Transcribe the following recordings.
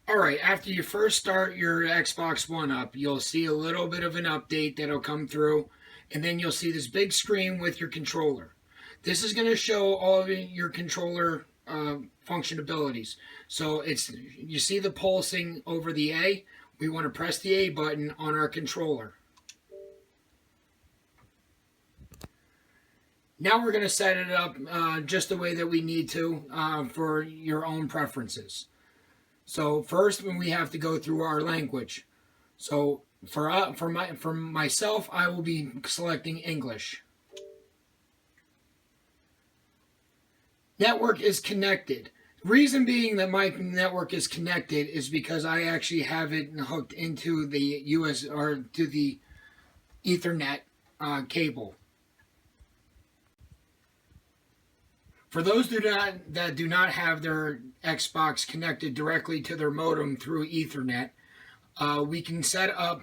All right, after you first start your Xbox One up, you'll see a little bit of an update that'll come through, and then you'll see this big screen with your controller. This is going to show all of your controller function abilities. So you see the pulsing over the A. We want to press the A button on our controller. Now we're going to set it up just the way that we need to for your own preferences. So first, when we have to go through our language. So for myself, I will be selecting English. Network is connected. Reason being that my network is connected is because I actually have it hooked into the US or to the Ethernet cable. For those that do not have their Xbox connected directly to their modem through Ethernet, we can set up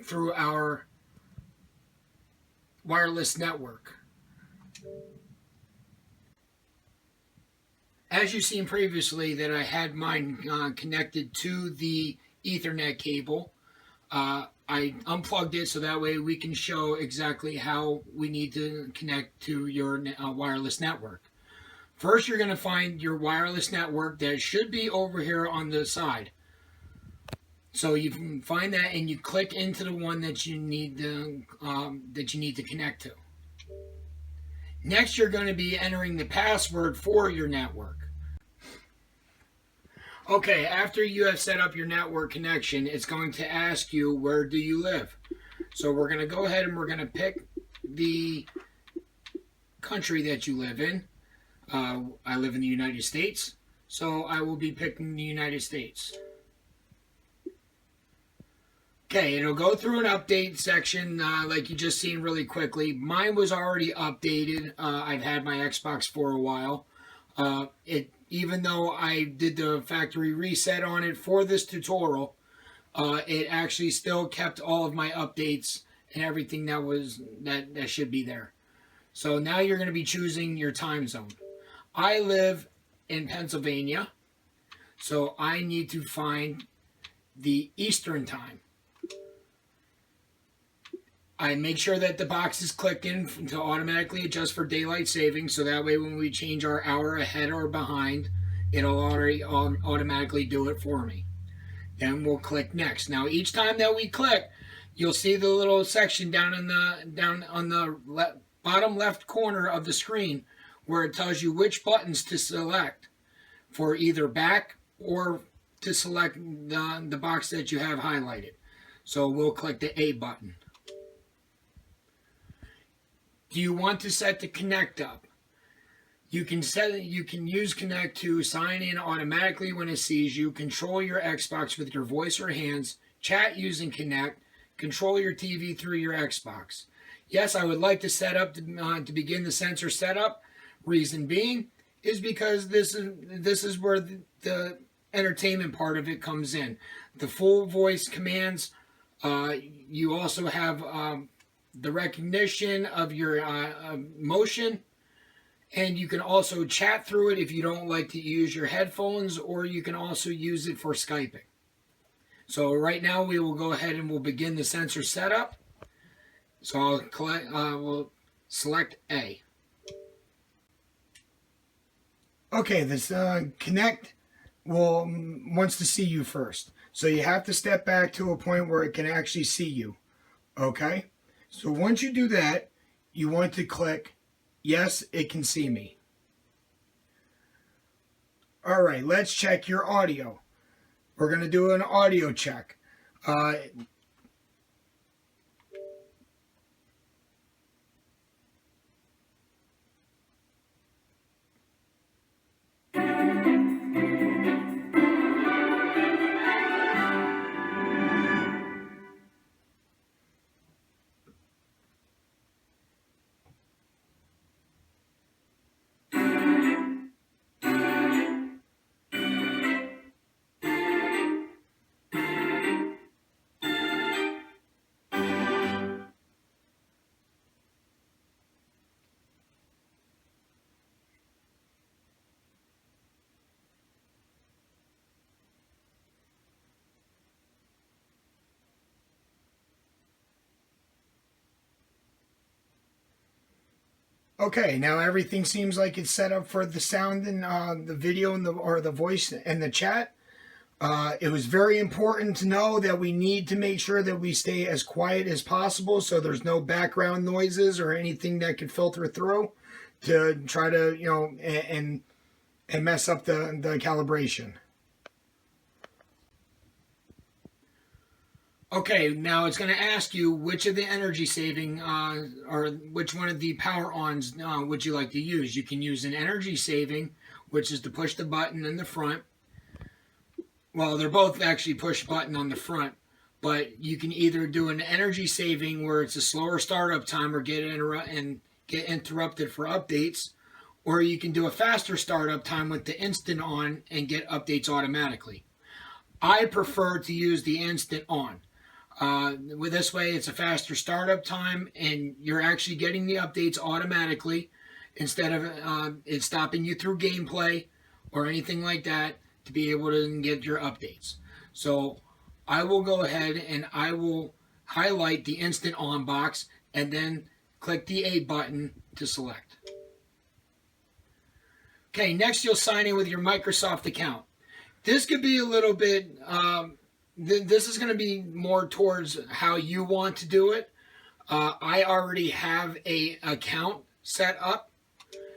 through our wireless network. As you've seen previously that I had mine connected to the Ethernet cable, I unplugged it so that way we can show exactly how we need to connect to your wireless network. First, you're going to find your wireless network that should be over here on the side. So you can find that and you click into the one that you need to connect to. Next, you're going to be entering the password for your network. Okay, after you have set up your network connection, it's going to ask you, where do you live? So we're going to go ahead and we're going to pick the country that you live in. I live in the United States, so I will be picking the United States. Okay, it'll go through an update section like you just seen really quickly. Mine was already updated. I've had my Xbox for a while. Even though I did the factory reset on it for this tutorial, it actually still kept all of my updates and everything that should be there. So now you're going to be choosing your time zone. I live in Pennsylvania, so I need to find the Eastern time. I make sure that the box is clicked in to automatically adjust for daylight saving, so that way when we change our hour ahead or behind, it'll already automatically do it for me. Then we'll click next. Now each time that we click, you'll see the little section down on the bottom left corner of the screen where it tells you which buttons to select for either back or to select the box that you have highlighted. So we'll click the A button. Do you want to set the connect up? You can use connect to sign in automatically when it sees you, control your Xbox with your voice or hands, chat using connect, control your TV through your Xbox. Yes, I would like to set up to begin the sensor setup. Reason being is because this is where the entertainment part of it comes in. The full voice commands. You also have the recognition of your motion, and you can also chat through it if you don't like to use your headphones, or you can also use it for Skyping. So right now we will go ahead and we'll begin the sensor setup. So we'll select A. Okay, this Connect wants to see you first. So you have to step back to a point where it can actually see you. Okay? So once you do that, you want to click, yes, it can see me. All right, let's check your audio. We're going to do an audio check. Okay, now everything seems like it's set up for the sound and the video and the voice and the chat. It was very important to know that we need to make sure that we stay as quiet as possible so there's no background noises or anything that could filter through to try to, and mess up the calibration. Okay, now it's going to ask you which of the energy saving or which one of the power ons would you like to use. You can use an energy saving, which is to push the button in the front. Well, they're both actually push button on the front, but you can either do an energy saving where it's a slower startup time or get interrupted for updates, or you can do a faster startup time with the instant on and get updates automatically. I prefer to use the instant on. With this way, it's a faster startup time, and you're actually getting the updates automatically instead of it stopping you through gameplay or anything like that to be able to get your updates. So I will go ahead and I will highlight the instant on box and then click the A button to select. Okay, next you'll sign in with your Microsoft account. This could be a little bit, this is going to be more towards how you want to do it. I already have an account set up,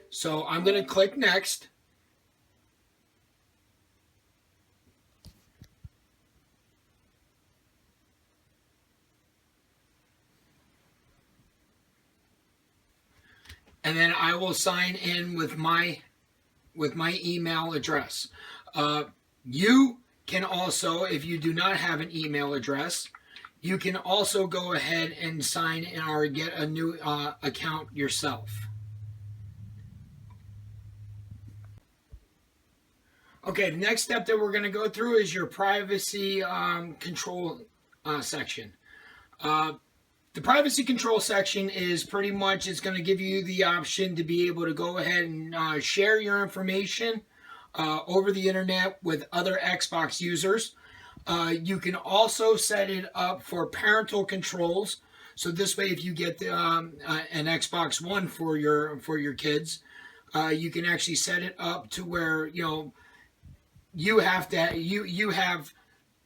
so I'm going to click next. And then I will sign in with my email address. You can also, if you do not have an email address, you can also go ahead and sign in or get a new account yourself. Okay, the next step that we're going to go through is your privacy control section. The privacy control section is pretty much, it's going to give you the option to be able to go ahead and share your information over the internet with other Xbox users. You can also set it up for parental controls. So this way, if you get an Xbox One for your kids, you can actually set it up to where you have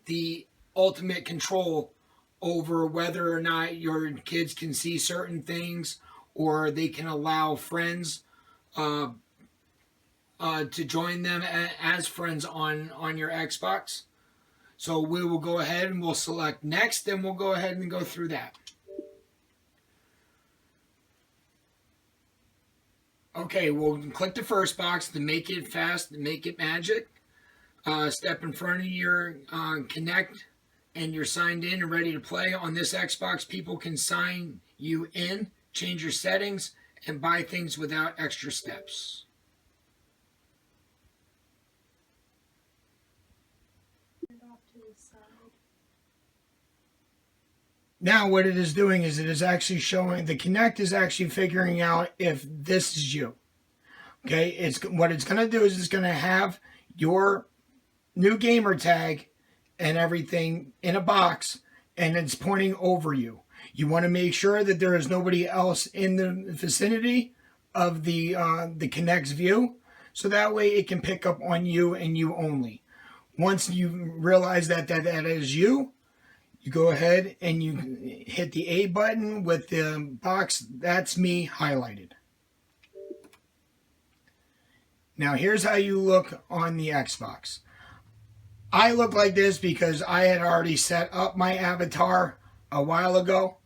the ultimate control over whether or not your kids can see certain things, or they can allow friends to join them as friends on your Xbox. So we will go ahead and we'll select next, and we'll go ahead and go through that. Okay, we'll click the first box to make it fast, make it magic. Step in front of your Kinect, and you're signed in and ready to play. On this Xbox, people can sign you in, change your settings, and buy things without extra steps. Now what it is doing is it is actually showing, the Kinect is actually figuring out if this is you. Okay, what it's going to do is it's going to have your new gamer tag and everything in a box, and it's pointing over you. You want to make sure that there is nobody else in the vicinity of the Kinect's view, so that way it can pick up on you and you only. Once you realize that is you, you go ahead and you hit the A button with the box "That's me" highlighted. Now here's how you look on the Xbox. I look like this because I had already set up my avatar a while ago.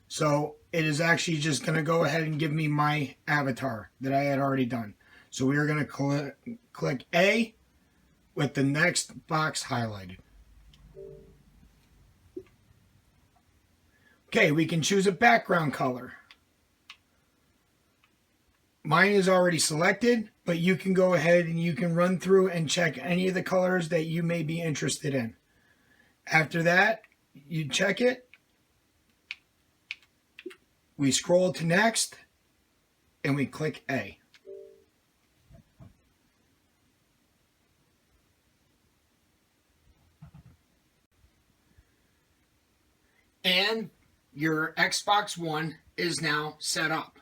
So it is actually just going to go ahead and give me my avatar that I had already done. So we are going to click A with the next box highlighted. Okay, we can choose a background color. Mine is already selected, but you can go ahead and you can run through and check any of the colors that you may be interested in. After that, you check it. We scroll to next, and we click A. And your Xbox One is now set up.